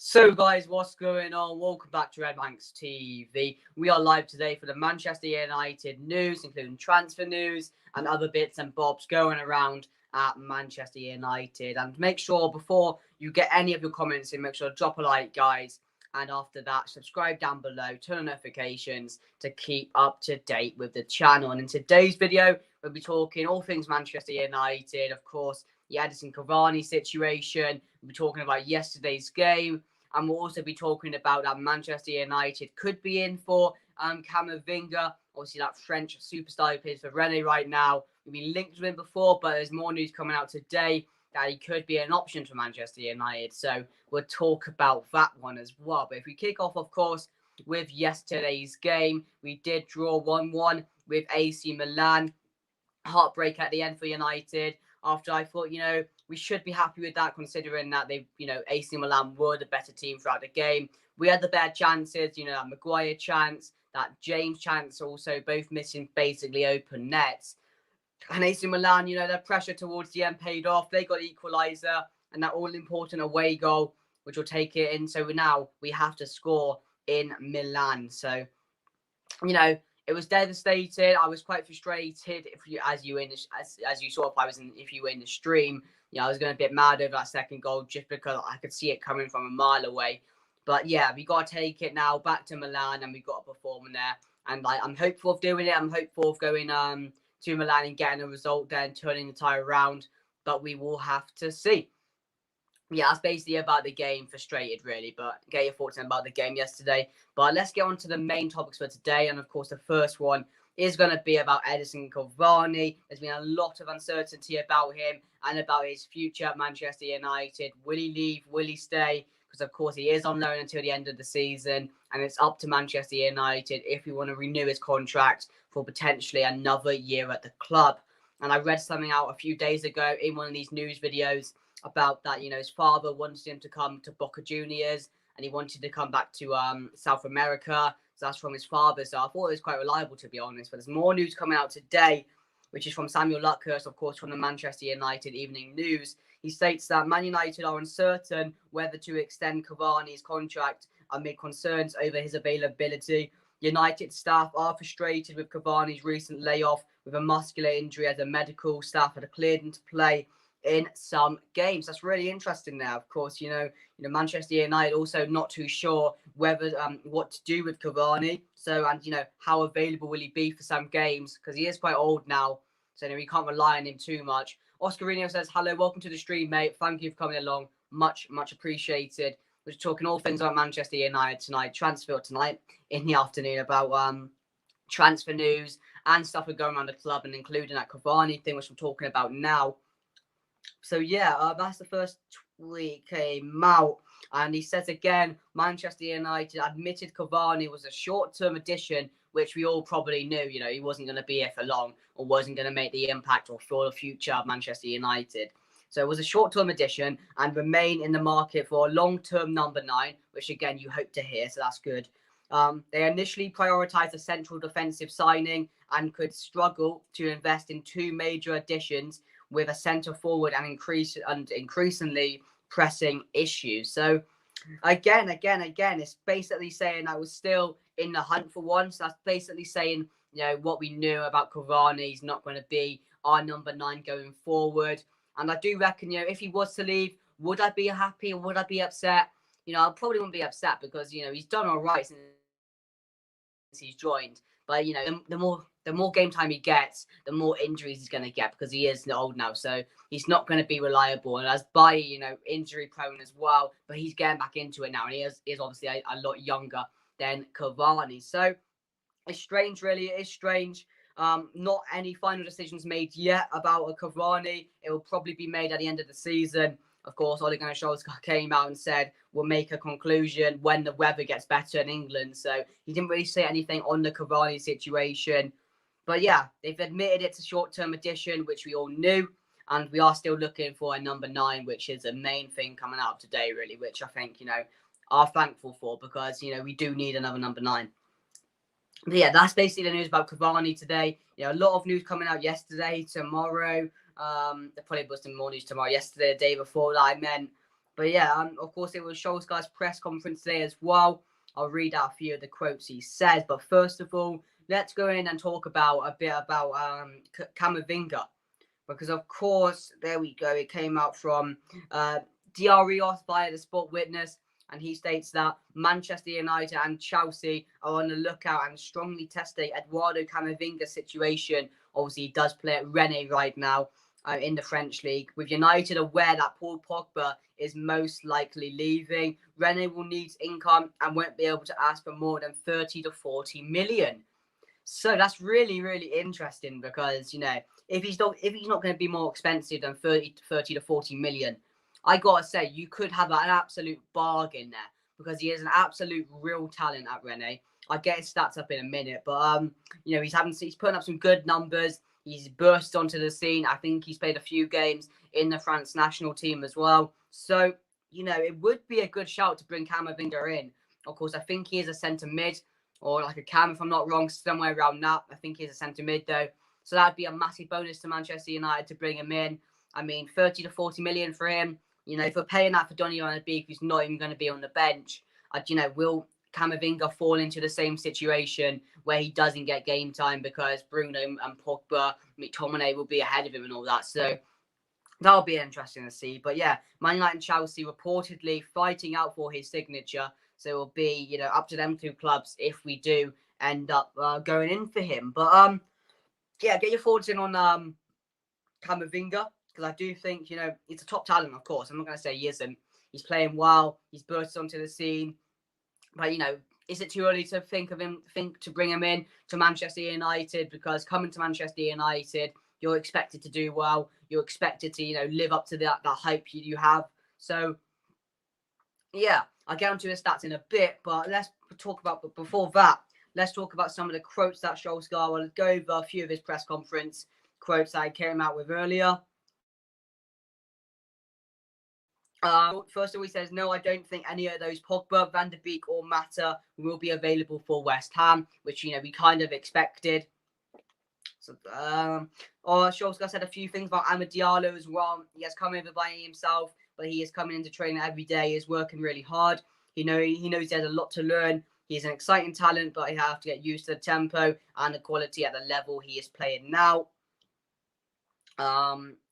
So guys, what's going on? Welcome back to Redbanks TV. We are live today for the Manchester United news, including transfer news and other bits and bobs going around at Manchester United. And make sure before you get any of your comments in, make sure to drop a like, guys. And after that, subscribe down below, turn on notifications to keep up to date with the channel. And in today's video, we'll be talking all things Manchester United, of course, the Edison Cavani situation. We'll be talking about yesterday's game. And we'll also be talking about that Manchester United could be in for Camavinga. Obviously, that French superstar who plays for Rennes right now. We've been linked with him before, but there's more news coming out today that he could be an option for Manchester United. So we'll talk about that one as well. But if we kick off, of course, with yesterday's game, we did draw 1-1 with AC Milan. Heartbreak at the end for United. After I thought, we should be happy with that, considering that they, AC Milan were the better team throughout the game. We had the better chances, that Maguire chance, that James chance, also both missing basically open nets. And AC Milan, their pressure towards the end paid off. They got equaliser and that all-important away goal, which will take it in. So now we have to score in Milan. So, it was devastating. I was quite frustrated. If you saw, if you were in the stream, I was going to be a bit mad over that second goal just because I could see it coming from a mile away. But yeah, we got to take it now back to Milan, and we got to perform there. And I'm hopeful of doing it. I'm hopeful of going to Milan and getting a result there and turning the tide around. But we will have to see. Yeah, that's basically about the game. Frustrated, really, but get your thoughts about the game yesterday. But let's get on to the main topics for today. And of course, the first one is going to be about Edison Cavani. There's been a lot of uncertainty about him and about his future at Manchester United. Will he leave? Will he stay? Because, of course, he is on loan until the end of the season. And it's up to Manchester United if we want to renew his contract for potentially another year at the club. And I read something out a few days ago in one of these news videos about that, his father wanted him to come to Boca Juniors and he wanted to come back to South America. So that's from his father. So I thought it was quite reliable, to be honest. But there's more news coming out today, which is from Samuel Luckhurst, of course, from the Manchester United Evening News. He states that Man United are uncertain whether to extend Cavani's contract amid concerns over his availability. United staff are frustrated with Cavani's recent layoff with a muscular injury, as the medical staff had cleared him to play in some games. That's really interesting now. Of course, Manchester United also not too sure whether what to do with Cavani. So, and how available will he be for some games, because he is quite old now. So we can't rely on him too much. Oscarino says, hello, welcome to the stream, mate. Thank you for coming along. Much appreciated. We're talking all things about Manchester United tonight, transfer tonight in the afternoon, about transfer news and stuff going around the club, and including that Cavani thing, which I'm talking about now. So yeah, that's the first tweet came out, and he says again, Manchester United admitted Cavani was a short-term addition, which we all probably knew. He wasn't going to be here for long, or wasn't going to make the impact or for the future of Manchester United. So it was a short-term addition and remain in the market for a long-term number 9, which again you hope to hear. So that's good. They initially prioritised a central defensive signing and could struggle to invest in 2 major additions with a centre forward and increasingly pressing issues. So again, it's basically saying I was still in the hunt for one. So that's basically saying, what we knew about Cavani, he's not going to be our number 9 going forward. And I do reckon, if he was to leave, would I be happy or would I be upset? I probably wouldn't be upset because, he's done all right since he's joined. But, the more game time he gets, the more injuries he's going to get, because he is old now. So he's not going to be reliable. And as Bailly, injury prone as well. But he's getting back into it now. And he is obviously a lot younger than Cavani. So it's strange, really. It is strange. Not any final decisions made yet about a Cavani. It will probably be made at the end of the season. Of course, Ole Gunnar Solskjaer came out and said, we'll make a conclusion when the weather gets better in England. So he didn't really say anything on the Cavani situation. But yeah, they've admitted it's a short-term addition, which we all knew. And we are still looking for a number 9, which is the main thing coming out today, really, which I think, are thankful for, because, we do need another number 9. But yeah, that's basically the news about Cavani today. A lot of news coming out yesterday, tomorrow. There probably was some more news tomorrow. Yesterday, the day before that, I meant. But yeah, of course, it was Solskjaer's press conference today as well. I'll read out a few of the quotes he says. But first of all, let's go in and talk about a bit about Camavinga. Because, of course, there we go. It came out from Diarios via the Sport Witness. And he states that Manchester United and Chelsea are on the lookout and strongly test the Eduardo Camavinga situation. Obviously, he does play at Rennes right now in the French league. With United aware that Paul Pogba is most likely leaving, Rennes will need income and won't be able to ask for more than 30 to 40 million. So that's really, really interesting because, you know, if he's not going to be more expensive than 30 to 40 million, I got to say, you could have an absolute bargain there because he is an absolute real talent at Rennes. I'll get his stats up in a minute, but, you know, he's putting up some good numbers. He's burst onto the scene. I think he's played a few games in the France national team as well. So, you know, it would be a good shout to bring Camavinga in. Of course, I think he is a centre mid or like a cam, if I'm not wrong, somewhere around that. I think he's a centre mid, though. So that would be a massive bonus to Manchester United to bring him in. I mean, 30 to 40 million for him. You know, if we're paying that for Donny on a beak, who's not even going to be on the bench, you know, will Camavinga fall into the same situation where he doesn't get game time because Bruno and Pogba, McTominay will be ahead of him and all that. So that'll be interesting to see. But yeah, Man United and Chelsea reportedly fighting out for his signature. So it will be, you know, up to them two clubs if we do end up going in for him. But yeah, get your thoughts in on Camavinga, because I do think, you know, he's a top talent, of course. I'm not going to say he isn't. He's playing well. He's burst onto the scene. But, you know, is it too early to think to bring him in to Manchester United? Because coming to Manchester United, you're expected to do well. You're expected to, you know, live up to that hype you have. So, yeah, I'll get onto his stats in a bit. But but before that, let's talk about some of the quotes that Solskjaer will go over a few of his press conference quotes that I came out with earlier. First of all, he says, no, I don't think any of those Pogba, Van de Beek or Mata will be available for West Ham, which, you know, we kind of expected. So, Solskjaer said a few things about Amad Diallo as well. He has come over by himself, but he is coming into training every day. He is working really hard. He knows he has a lot to learn. He's an exciting talent, but he has to get used to the tempo and the quality at the level he is playing now.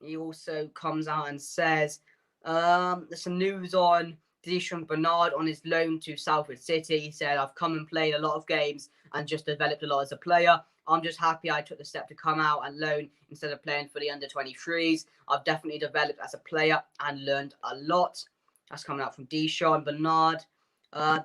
He also comes out and says, there's some news on Deschamps Bernard on his loan to Salford City. He said, I've come and played a lot of games and just developed a lot as a player. I'm just happy I took the step to come out and loan instead of playing for the under-23s. I've definitely developed as a player and learned a lot. That's coming out from Deschamps Bernard.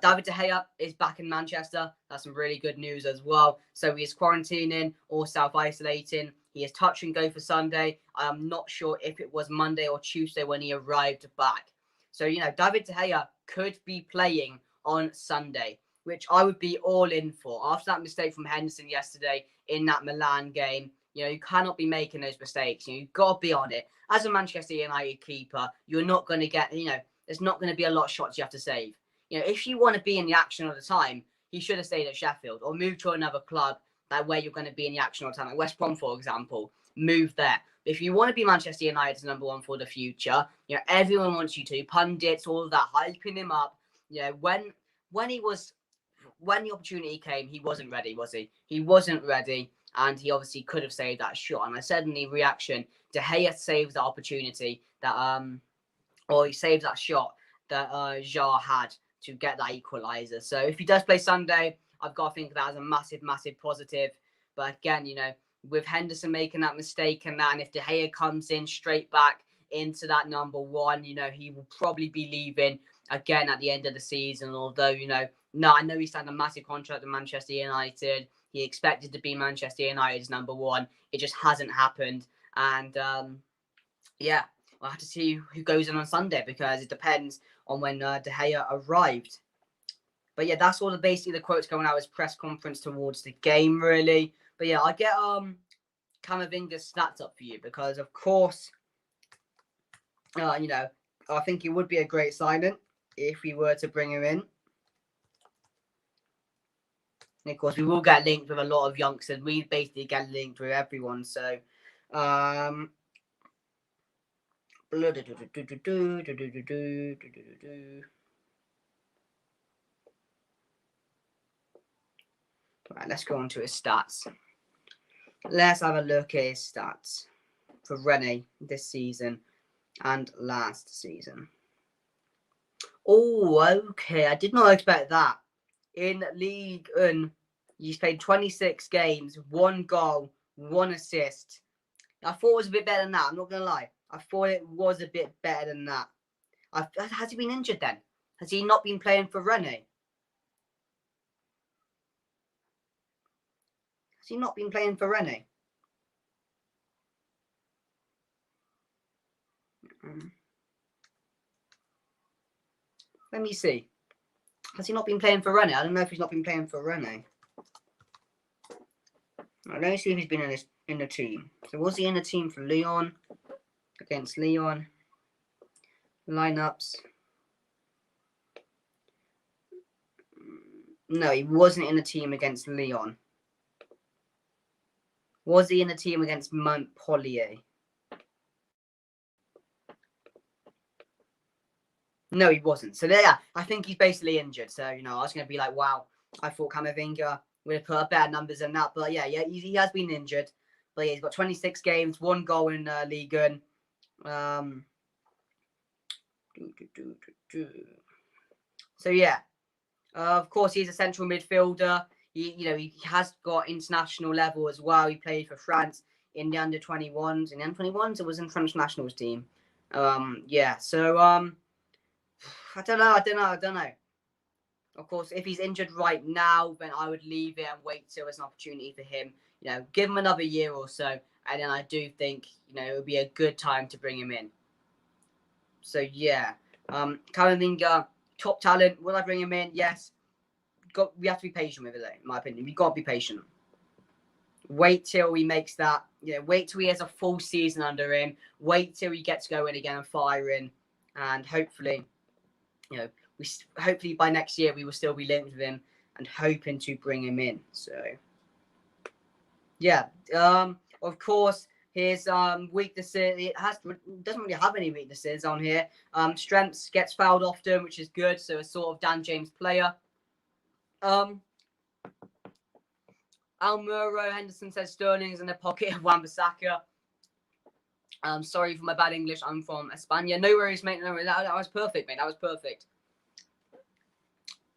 David De Gea is back in Manchester. That's some really good news as well. So he is quarantining or self-isolating. He is touch and go for Sunday. I'm not sure if it was Monday or Tuesday when he arrived back. So, you know, David De Gea could be playing on Sunday, which I would be all in for. After that mistake from Henderson yesterday in that Milan game, you know, you cannot be making those mistakes. You've got to be on it. As a Manchester United keeper, you're not going to get, you know, there's not going to be a lot of shots you have to save. You know, if you want to be in the action all the time, he should have stayed at Sheffield or moved to another club where you're going to be in the action all the time. Like West Brom, for example, move there. If you want to be Manchester United's number one for the future, you know, everyone wants you to. Pundits, all of that, hyping him up. You know, when the opportunity came, he wasn't ready, was he? He wasn't ready, and he obviously could have saved that shot. And I said in the reaction, De Gea saves the opportunity that or he saves that shot that Jar had to get that equaliser. So if he does play Sunday, I've got to think of that as a massive, massive positive. But again, you know, with Henderson making that mistake and if De Gea comes in straight back into that number one, you know, he will probably be leaving again at the end of the season. Although, you know, I know he signed a massive contract with Manchester United. He expected to be Manchester United's number one. It just hasn't happened. And yeah, we'll have to see who goes in on Sunday because it depends on when De Gea arrived. But yeah, that's all basically the quotes going out as press conference towards the game, really. But yeah, I get Camavinga's stats up for you because, of course, you know, I think it would be a great signing if we were to bring him in. And of course, we will get linked with a lot of youngsters. We basically get linked with everyone. So, Right, let's go on to his stats. Let's have a look at his stats for Rennes this season and last season. Oh, okay. I did not expect that. In Ligue 1, he's played 26 games, 1 goal, 1 assist. I thought it was a bit better than that. I'm not going to lie. I thought it was a bit better than that. Has he been injured then? Has he not been playing for Rennes? Has he not been playing for Rennes? Let me see. Has he not been playing for Rennes? I don't know if he's not been playing for Rennes. Right, let me see if he's been in the team. So was he in the team for Lyon? Against Lyon. Lineups. No, he wasn't in the team against Lyon. Was he in the team against Montpellier? No, he wasn't. So yeah, I think he's basically injured. So, I was going to be like, wow, I thought Camavinga would have put up better numbers than that. But yeah, he has been injured. But yeah, he's got 26 games, 1 goal in Ligue 1. So yeah, of course, he's a central midfielder. He has got international level as well. He played for France in the under-21s. In the under-21s, it was in French nationals team. Yeah, so I don't know. Of course, if he's injured right now, then I would leave it and wait till it's an opportunity for him. Give him another year or so, and then I do think it would be a good time to bring him in. So yeah, Camavinga, top talent. Will I bring him in? Yes. We have to be patient with it, though, in my opinion. We've got to be patient. Wait till he makes that. Wait till he has a full season under him. Wait till he gets going again and firing, and hopefully, hopefully by next year we will still be linked with him and hoping to bring him in. So yeah, of course his weaknesses, doesn't really have any weaknesses on here. Strengths, gets fouled often, which is good. So a sort of Dan James player. Almuro Henderson says Sterling is in the pocket of Wan-Bissaka. Sorry for my bad English. I'm from España. No worries, mate. No worries. That was perfect, mate. That was perfect.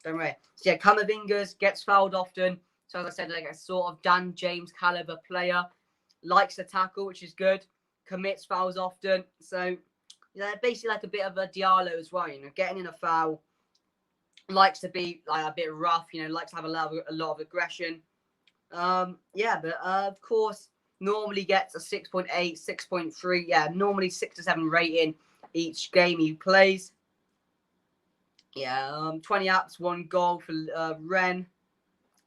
Don't worry. So yeah, Camavinga gets fouled often. So as I said, like a sort of Dan James caliber player. Likes to tackle, which is good. Commits fouls often. So basically like a bit of a Diallo as well. Getting in a foul. Likes to be like a bit rough. Likes to have a lot of aggression. Yeah, but of course, normally gets a 6.8, 6.3. Yeah, normally 6 to 7 rating each game he plays. Yeah, 20 apps, 1 goal for Rennes.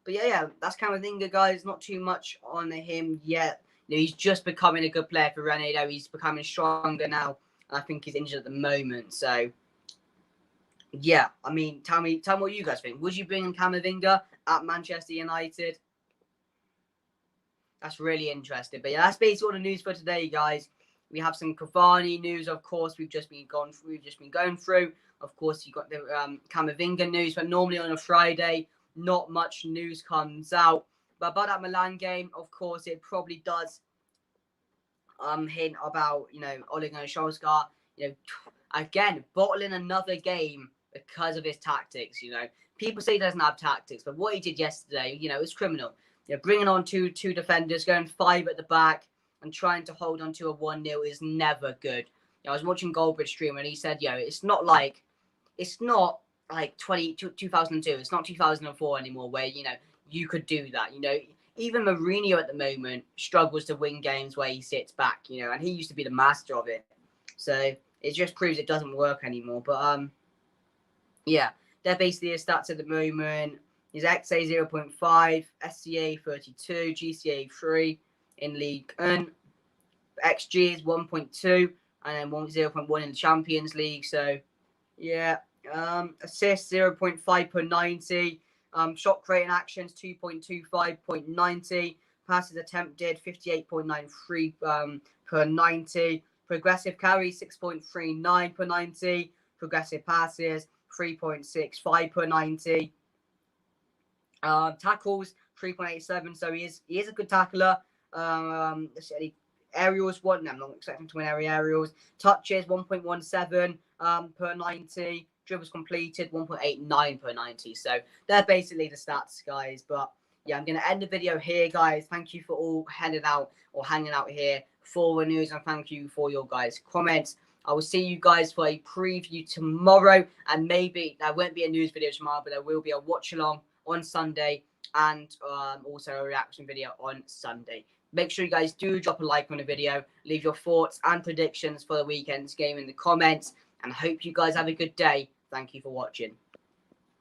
But yeah, that's Camavinga, guys. Not too much on him yet. He's just becoming a good player for Rennes. He's becoming stronger now. I think he's injured at the moment. So yeah, I mean, tell me what you guys think. Would you bring in Camavinga at Manchester United? That's really interesting. But yeah, that's basically all the news for today, guys. We have some Cavani news, of course. We've just been going through. Of course, you got the Camavinga news, but normally on a Friday, not much news comes out. But about that Milan game, of course, it probably does hint about Ole Gunnar Solskjaer. Again, bottling another game because of his tactics. People say he doesn't have tactics, but what he did yesterday, is criminal. Bringing on two defenders, going 5 at the back, and trying to hold on to a 1-0 is never good. I was watching Goldbridge stream and he said, it's not like 2002. It's not 2004 anymore where you could do that. Even Mourinho at the moment struggles to win games where he sits back. And he used to be the master of it. So it just proves it doesn't work anymore. But yeah, they're basically his stats at the moment. His XA 0.5, SCA 32, GCA 3 in League 1. XG is 1.2 and then 0.1 in the Champions League. So yeah, assists 0.5 per 90. Shot creating actions 2.25 .90. Passes attempted 58.93 per 90. Progressive carry, 6.39 per 90. Progressive passes, 3.65 per 90. Tackles, 3.87. So he is a good tackler. Aerials, one. I'm not expecting to win aerials. Touches, 1.17 per 90. Dribbles completed, 1.89 per 90. So they're basically the stats, guys. But yeah, I'm going to end the video here, guys. Thank you for all hanging out here for the news, and thank you for your guys' comments. I will see you guys for a preview tomorrow, and maybe there won't be a news video tomorrow, but there will be a watch along on Sunday, and also a reaction video on Sunday. Make sure you guys do drop a like on the video, leave your thoughts and predictions for the weekend's game in the comments, and I hope you guys have a good day. Thank you for watching.